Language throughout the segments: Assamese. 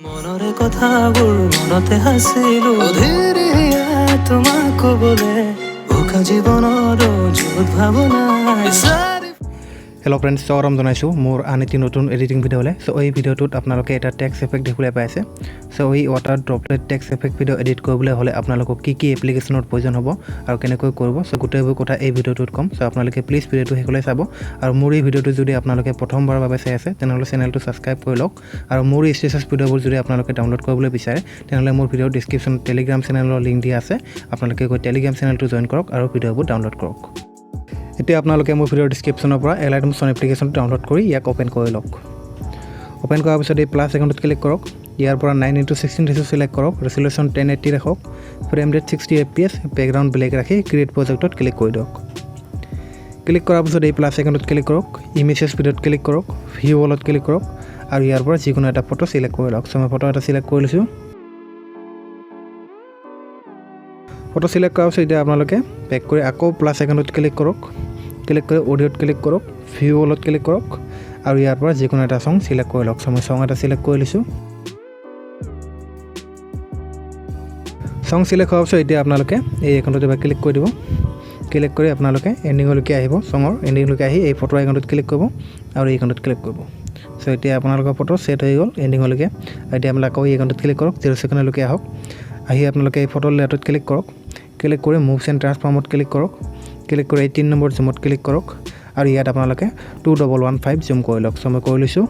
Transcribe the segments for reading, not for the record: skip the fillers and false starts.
মনৰে কথাবোৰ মনতে হাসিলো ধীৰে তোমাক বলে ভোকা জীৱনৰ যুত ভাৱনা হেল্ল' ফ্ৰেণ্ডছ, স্বাগতম জনাইছোঁ মোৰ আন এটি নতুন এডিটিং ভিডিঅ'লৈ। চ' এই ভিডিঅ'টোত আপোনালোকে এটা টেক্সট এফেক্ট দেখিবলৈ পাইছে। চ' এই water droplet text effect video' edit কৰিবলৈ হ'লে আপোনালোকক কি এপ্লিকেশ্যনৰ প্ৰয়োজন হ'ব আৰু কেনেকৈ কৰিব, চ' গোটেইবোৰ কথা এই ভিডিঅ'টোত ক'ম। চ' আপোনালোকে প্লিজ ভিডিঅ'টো শেষলৈ চাব। আৰু মোৰ এই ভিডিঅ'টো যদি আপোনালোকে প্ৰথমবাৰৰ বাবে চাই আছে তেনেহ'লে চেনেলটো ছাবস্ক্ৰাইব কৰি লওক। আৰু মোৰ এই ষ্টেটাছ ভিডিঅ'বোৰ যদি আপোনালোকে ডাউনলোড কৰিবলৈ বিচাৰে তেনেহ'লে মোৰ ভিডিঅ'ৰ ডিছক্ৰিপশ্যনত টেলিগ্ৰাম চেনেলৰ লিংক দিয়া আছে। আপোনালোকে গৈ টেলিগ্ৰাম চেনেলটো জইন কৰক আৰু ভিডিঅ'বোৰ ডাউনলোড কৰক। এতিয়া আপোনালোকে মোৰ ভিডিঅ'ৰ ডিছক্ৰিপশ্যনৰ পৰা এলাইট মোশ্যন এপ্লিকেশ্যনটো ডাউনলোড কৰি ইয়াক অ'পেন কৰি লওক। অ'পেন কৰাৰ পিছত এই প্লাছ আইকনটোত ক্লিক কৰক। ইয়াৰ পৰা 9:16 ৰেচিঅ' চিলেক্ট কৰক। ৰেজলিউশ্যন 1080 ৰাখক। Frame rate 60 FPS, background black ৰাখি ক্ৰিয়েট প্ৰজেক্টত ক্লিক কৰি দিয়ক। ক্লিক কৰাৰ পিছত এই প্লাছ আইকনটোত ক্লিক কৰক। ইমেজেছ ভিডিঅ'ত ক্লিক কৰক। ভিউ অলত ক্লিক কৰক আৰু ইয়াৰ পৰা যিকোনো এটা ফটো চিলেক্ট কৰি লওক। চ' মই ফটো এটা চিলেক্ট কৰি লৈছোঁ। ফটো চিলেক্ট কৰাৰ পিছত এতিয়া আপোনালোকে বেক কৰি আকৌ প্লাছ আইকনটোত ক্লিক কৰক। ক্লিক কৰি অডিঅ'ত ক্লিক কৰক। ভিউ অলত ক্লিক কৰক আৰু ইয়াৰ পৰা যিকোনো এটা ছং চিলেক্ট কৰি লওক। চ' মই ছং এটা চিলেক্ট কৰি লৈছোঁ। ছং চিলেক্ট হোৱাৰ পিছত এতিয়া আপোনালোকে এই আইকনটোত এবাৰ ক্লিক কৰি দিব। ক্লিক কৰি আপোনালোকে এণ্ডিঙলৈকে আহিব। ছঙৰ এণ্ডিঙলৈকে আহি এই ফটো আইকনটোত ক্লিক কৰিব আৰু এই আইকনটোত ক্লিক কৰিব। চ' এতিয়া আপোনালোকৰ ফটো ছেট হৈ গ'ল এণ্ডিঙলৈকে। এতিয়া আপোনালোকে আকৌ এই আইকনটোত ক্লিক কৰক। 0 ছেকেণ্ডলৈকে আহক। আহি আপোনালোকে এই ফটো লেয়াৰটোত ক্লিক কৰক। ক্লিক কৰি মুভছ এণ্ড ট্ৰান্সফৰ্মত ক্লিক কৰক। ক্লিক কৰি 3 নম্বৰ জুমত ক্লিক কৰক আৰু ইয়াত আপোনালোকে 2115 জুম কৰি লওক। চ' মই কৰি লৈছোঁ।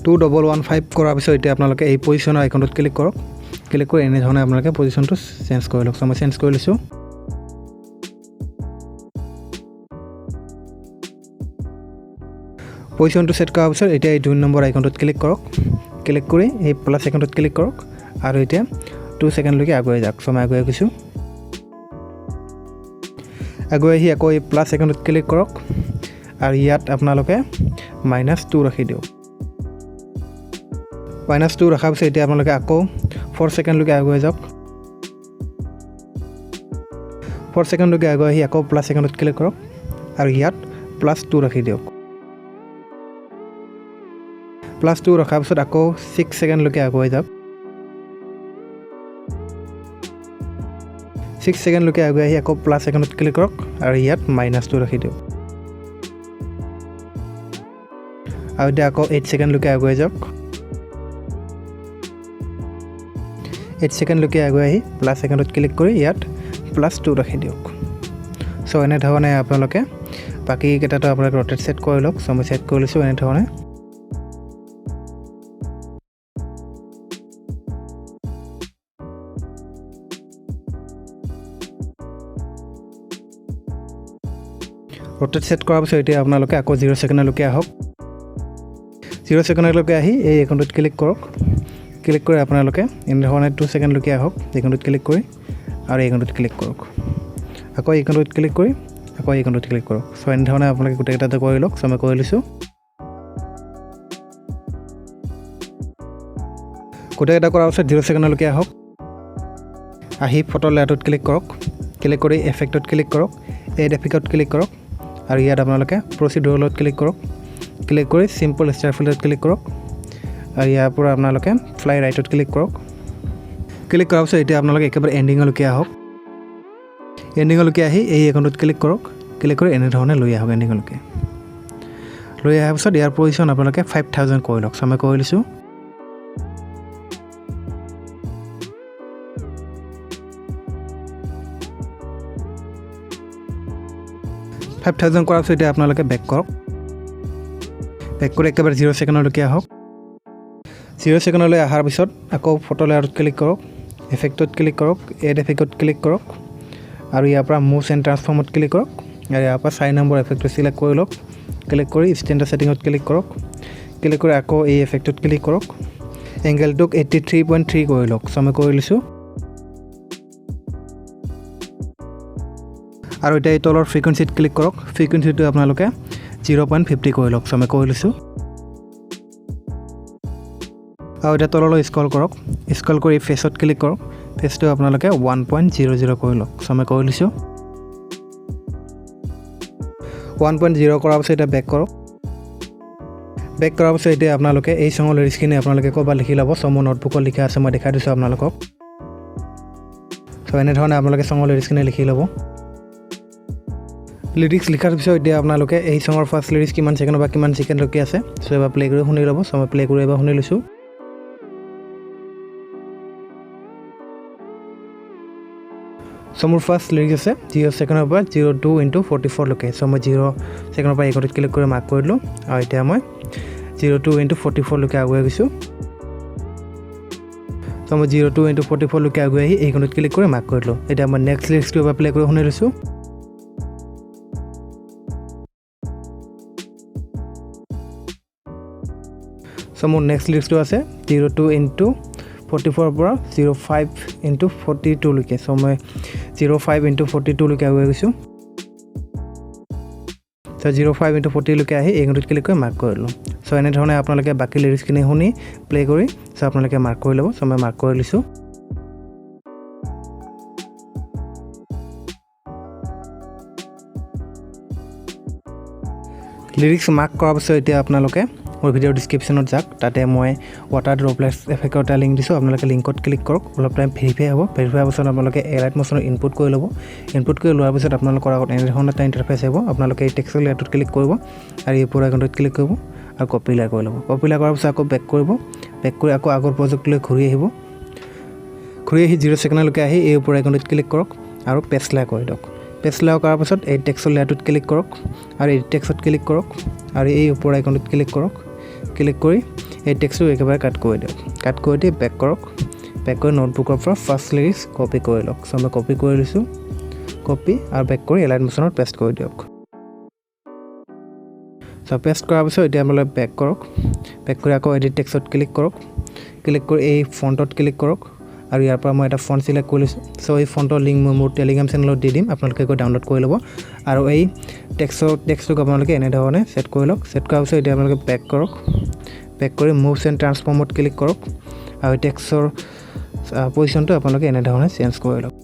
টু 2115 কৰাৰ পিছত এতিয়া আপোনালোকে এই পজিশ্যনৰ আইকনটোত ক্লিক কৰক। ক্লিক কৰি এনেধৰণে আপোনালোকে পজিশ্যনটো চেঞ্জ কৰি লওক। চ' মই চেঞ্জ কৰি লৈছোঁ। পজিশ্যনটো ছেট কৰাৰ পিছত এতিয়া এই 2 নম্বৰ আইকনটোত ক্লিক কৰক। ক্লিক কৰি এই প্লাছ আইকনটোত ক্লিক কৰক আৰু এতিয়া 2 ছেকেণ্ডলৈকে আগুৱাই যাওক। চ' মই আগুৱাই গৈছোঁ। আগুৱাই আহি আকৌ এই প্লাছ আইকনটোত ক্লিক কৰক আৰু ইয়াত আপোনালোকে -2 ৰাখি দিয়ক। -2 ৰখাৰ পিছত এতিয়া আপোনালোকে আকৌ 4 ছেকেণ্ডলৈকে আগুৱাই যাওক। 4 ছেকেণ্ডলৈকে আগুৱাই আহি আকৌ প্লাছ আইকনটোত ক্লিক কৰক আৰু ইয়াত +2 ৰাখি দিয়ক। +2 ৰখাৰ পিছত আকৌ 6 ছেকেণ্ডলৈকে আগুৱাই যাওক। 6 ছেকেণ্ডলৈকে আগুৱাই আহি আকৌ প্লাছ আইকনত ক্লিক কৰক আৰু ইয়াত -2 ৰাখি দিয়ক। আৰু এতিয়া আকৌ 8 ছেকেণ্ডলৈকে আগুৱাই যাওক। 8 ছেকেণ্ডলৈকে আগুৱাই আহি প্লাছ আইকনত ক্লিক কৰি ইয়াত +2 ৰাখি দিয়ক। চ' এনেধৰণে আপোনালোকে বাকীকেইটাতো আপোনালোকে ৰ'টেট ছেট কৰি লওক। চ' মই ছেট কৰি লৈছোঁ এনেধৰণে। ৰ'টেট ছেট কৰাৰ পিছত এতিয়া আপোনালোকে আকৌ 0 ছেকেণ্ডলৈকে আহক। 0 ছেকেণ্ডলৈকে আহি এই আইকনটোত ক্লিক কৰক। ক্লিক কৰি আপোনালোকে এনেধৰণে 2 ছেকেণ্ডলৈকে আহক। আইকনটোত ক্লিক কৰি আৰু এই আইকনটোত ক্লিক কৰক। আকৌ এই আইকনটোত ক্লিক কৰি আকৌ এই আইকনটোত ক্লিক কৰক। চ' এনেধৰণে আপোনালোকে গোটেইকেইটাতে কৰি লওক। চ' মই কৰি লৈছোঁ। গোটেইকেইটা কৰাৰ পিছত 0 ছেকেণ্ডলৈকে আহক। আহি ফটো লেয়াৰটোত ক্লিক কৰক। ক্লিক কৰি এফেক্টত ক্লিক কৰক। এড এফেক্টত ক্লিক কৰক আৰু ইয়াত আপোনালোকে প্ৰচিডিউৰত ক্লিক কৰক। ক্লিক কৰি চিম্পল ষ্টাৰ ফিল্ডত ক্লিক কৰক আৰু ইয়াৰ পৰা আপোনালোকে ফ্লাই ৰাইটত ক্লিক কৰক। ক্লিক কৰাৰ পিছত এতিয়া আপোনালোকে একেবাৰে এণ্ডিঙলৈকে আহক। এণ্ডিঙলৈকে আহি এই আইকনটোত ক্লিক কৰক। ক্লিক কৰি এনেধৰণে লৈ আহক এণ্ডিঙলৈকে। লৈ অহাৰ পিছত ইয়াৰ পজিশ্যন আপোনালোকে 5000 কৰি লওক। চ' মই কৰি লৈছোঁ। $5,000 কৰাৰ পিছত এতিয়া আপোনালোকে বেক কৰক। বেক কৰি একেবাৰে 0 ছেকেণ্ডলৈকে আহক। 0 ছেকেণ্ডলৈ অহাৰ পিছত আকৌ ফটো লেয়াৰত ক্লিক কৰক। এফেক্টত ক্লিক কৰক। এড এফেক্টত ক্লিক কৰক আৰু ইয়াৰ পৰা মুভছ এণ্ড ট্ৰান্সফৰ্মত ক্লিক কৰক আৰু ইয়াৰ পৰা 4 নম্বৰ এফেক্টটো চিলেক্ট কৰি লওক। ক্লিক কৰি ষ্টেণ্ডাৰ্ড ছেটিঙত ক্লিক কৰক। ক্লিক কৰি আকৌ এই এফেক্টত ক্লিক কৰক। এংগেলটোক 83.3 কৰি লওক। চ' মই কৰি লৈছোঁ। আৰু এতিয়া এই তলৰ ফ্ৰিকুৱেঞ্চিত ক্লিক কৰক। ফ্ৰিকুৱেঞ্চিটো আপোনালোকে 0.50 কৰি লওক। চ' মই কৰি লৈছোঁ। আৰু এতিয়া তললৈ স্ক্ৰল কৰক। স্ক্ৰল কৰি ফেচত ক্লিক কৰক। ফেচটো আপোনালোকে 1.00 কৰি লওক। চ' মই কৰি লৈছোঁ। 1.0 কৰাৰ পিছত এটা বেক কৰক বেক কৰাৰ পিছত এতিয়া আপোনালোকে এই সঙৰ লিৰিক্সখিনি আপোনালোকে ক'ৰবাত লিখি ল'ব। চ' মোৰ নোটবুকত লিখা আছে, মই দেখাই দিছোঁ আপোনালোকক। চ' এনেধৰণে আপোনালোকে সঙৰ লিৰিক্সখিনি লিখি ল'ব। লিৰিক্স লিখাৰ পিছত এতিয়া আপোনালোকে এই সঙৰ ফাৰ্ষ্ট লিৰিক্স কিমান ছেকেণ্ড বা কিমান ছেকেণ্ডলৈকে আছে। চ' এবাৰ প্লে কৰি শুনি ল'ব। চ' মই প্লে কৰি এবাৰ শুনি লৈছোঁ। চ' মোৰ ফাৰ্ষ্ট লিৰিক্স আছে 0 ছেকেণ্ডৰ পৰা 02 into 44 লৈকে। চ' মই 0 ছেকেণ্ডৰ পৰা এইকণত ক্লিক কৰি মাৰ্ক কৰি দিলোঁ আৰু এতিয়া মই 02 into 44 লৈকে আগুৱাই গৈছোঁ। চ' মই 02 into 44 লৈকে আগুৱাই আহি এইকণত ক্লিক কৰি মাৰ্ক কৰি দিলোঁ। এতিয়া মই নেক্সট লিৰিক্সটো এবাৰ প্লে কৰি শুনি লৈছোঁ। চ' মোৰ নেক্সট লিৰিক্সটো আছে 02 into 44 পৰা 05 into 42 লৈকে। চ' মই 05 into 42 লৈকে আগুৱাই গৈছোঁ। চ' 05 into 40 লৈকে আহি এইকণত ক্লিক কৰি মাৰ্ক কৰি দিলোঁ। চ' এনেধৰণে আপোনালোকে বাকী লিৰিক্সখিনি শুনি প্লে কৰি চ' আপোনালোকে মাৰ্ক কৰি ল'ব। চ' মই মাৰ্ক কৰি লৈছোঁ। লিৰিক্স মাৰ্ক কৰাৰ পিছত এতিয়া আপোনালোকে মোৰ ভিডিঅ'ৰ ডিছক্ৰিপশ্যনত যাওক। তাতে মই ৱাটাৰ ড্ৰপলেটছ এফেক্টৰ এটা লিংক দিছোঁ। আপোনালোকে লিংকত ক্লিক কৰক। অলপ টাইম ভেৰিফাই হ'ব। ভেৰিফাই হোৱাৰ পিছত আপোনালোকে এলাইট মোশ্যনৰ ইনপুট কৰি ল'ব। ইনপুট কৰি লোৱাৰ পিছত আপোনালোকৰ আগত এনেধৰণৰ এটা ইণ্টাৰফেচ আহিব। আপোনালোকে এই টেক্সট লেয়াৰটোত ক্লিক কৰিব আৰু এই পুৰা আইকনটোত ক্লিক কৰিব আৰু কপি লেয়াৰ কৰি ল'ব। কপি লেয়াৰ কৰাৰ পিছত আকৌ বেক কৰিব। বেক কৰি আকৌ আগৰ প্ৰজেক্টলৈ ঘূৰি আহিব। ঘূৰি আহি 0 ছেকেণ্ডলৈকে আহি এই ওপৰ আইকনটোত ক্লিক কৰক আৰু পেষ্ট লেয়াৰ কৰি দিয়ক। পেষ্ট লেয়াৰ কৰাৰ পিছত এই টেক্সট লেয়াৰটোত ক্লিক কৰক আৰু এই টেক্সটত ক্লিক কৰক আৰু এই ওপৰ আইকনটোত ক্লিক কৰক। ক্লিক কৰি এই টেক্সটটো একেবাৰে কাট কৰি দিয়ক। কাট কৰি দি বেক কৰক। বেক কৰি নোটবুকৰ পৰা ফাৰ্ষ্ট লিৰিক্স কপি কৰি লওক। চ' মই কপি কৰি লৈছোঁ। কপি আৰু বেক কৰি এলাইট মোশ্যনত পেষ্ট কৰি দিয়ক। চ' পেষ্ট কৰাৰ পিছত এতিয়া আপোনালোকে বেক কৰক। বেক কৰি আকৌ এডিট টেক্সটত ক্লিক কৰক। ক্লিক কৰি এই ফণ্টত ক্লিক কৰক আৰু ইয়াৰ পৰা মই এটা ফণ্ট ছিলেক্ট কৰি লৈছোঁ। চ' এই ফণ্টৰ লিংক মই মোৰ টেলিগ্ৰাম চেনেলত দি দিম। আপোনালোকে গৈ ডাউনলোড কৰি ল'ব আৰু এই টেক্সটটোক আপোনালোকে এনেধৰণে ছেট কৰি লওক। ছেট কৰাৰ পিছত এতিয়া আপোনালোকে বেক কৰক। বেক কৰি মুভছ এণ্ড ট্ৰান্সফৰ্মত ক্লিক কৰক আৰু টেক্সটৰ পজিশ্যনটো আপোনালোকে এনেধৰণে চেঞ্জ কৰি লওক।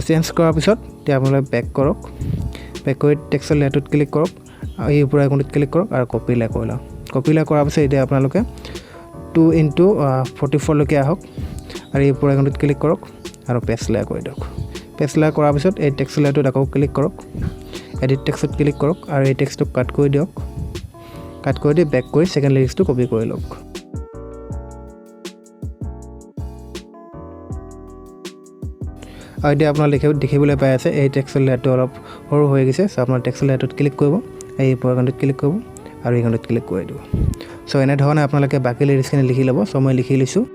চেঞ্জ কৰাৰ পিছত এতিয়া আপোনালোকে বেক কৰক। বেক কৰি টেক্সটৰ লেয়াৰটোত ক্লিক কৰক আৰু এই ওপৰ আইকনটোত ক্লিক কৰক আৰু কপি লেয়াৰ কৰি লওক। কপি লেয়াৰ কৰাৰ পিছত এতিয়া আপোনালোকে 2 into 44 লৈকে আহক আৰু এই ওপৰ আইকনটোত ক্লিক কৰক আৰু পেষ্ট লেয়াৰ কৰি দিয়ক। পেষ্ট লেয়াৰ কৰাৰ পিছত এই টেক্সট লেয়াৰটোত আকৌ ক্লিক কৰক। এডিট টেক্সটত ক্লিক কৰক আৰু এই টেক্সটটোক কাট কৰি দিয়ক। কাট কৰি দি বেক কৰি ছেকেণ্ড লিৰিক্সটো কপি কৰি লওক। আৰু এতিয়া আপোনাৰ দেখিবলৈ পাই আছে এই টেক্সট লেয়াৰটো অলপ সৰু হৈ গৈছে। চ' আপোনাৰ টেক্সট লেয়াৰটোত ক্লিক কৰিব, এই ওপৰ আইকনটোত ক্লিক কৰিব আৰু এইকণটোত ক্লিক কৰি দিব। চ' এনেধৰণে আপোনালোকে বাকী লিৰিক্সখিনি লিখি ল'ব। চ' মই লিখি লৈছোঁ।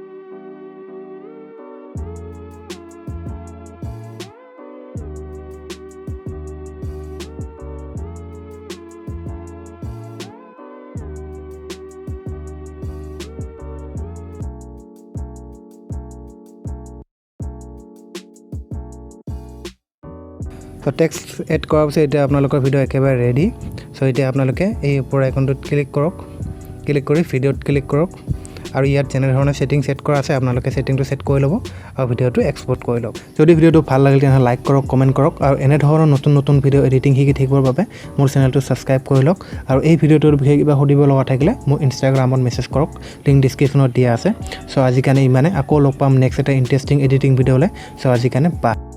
চ' টেক্সট এড কৰাৰ পিছত এতিয়া আপোনালোকৰ ভিডিঅ' একেবাৰে ৰেডি। চ' এতিয়া আপোনালোকে এই ওপৰ আইকনটোত ক্লিক কৰক। ক্লিক কৰি ভিডিঅ'ত ক্লিক কৰক আৰু ইয়াত যেনেধৰণে ছেটিং ছেট কৰা আছে আপোনালোকে ছেটিংটো ছেট কৰি ল'ব আৰু ভিডিঅ'টো এক্সপৰ্ট কৰি লওক। যদি ভিডিঅ'টো ভাল লাগিল তেনেহ'লে লাইক কৰক, কমেণ্ট কৰক আৰু এনেধৰণৰ নতুন নতুন ভিডিঅ' এডিটিং শিকি থাকিবৰ বাবে মোৰ চেনেলটো ছাবস্ক্ৰাইব কৰি লওক। আৰু এই ভিডিঅ'টোৰ বিষয়ে কিবা সুধিব লগা থাকিলে মোক ইনষ্টাগ্ৰামত মেছেজ কৰক। লিংক ডিছক্ৰিপশ্যনত দিয়া আছে। চ' আজিৰ কাৰণে ইমানে। আকৌ লগ পাম নেক্সট এটা ইণ্টাৰেষ্টিং এডিটিং ভিডিঅ'লৈ। চ' আজিৰ কাৰণে বাই।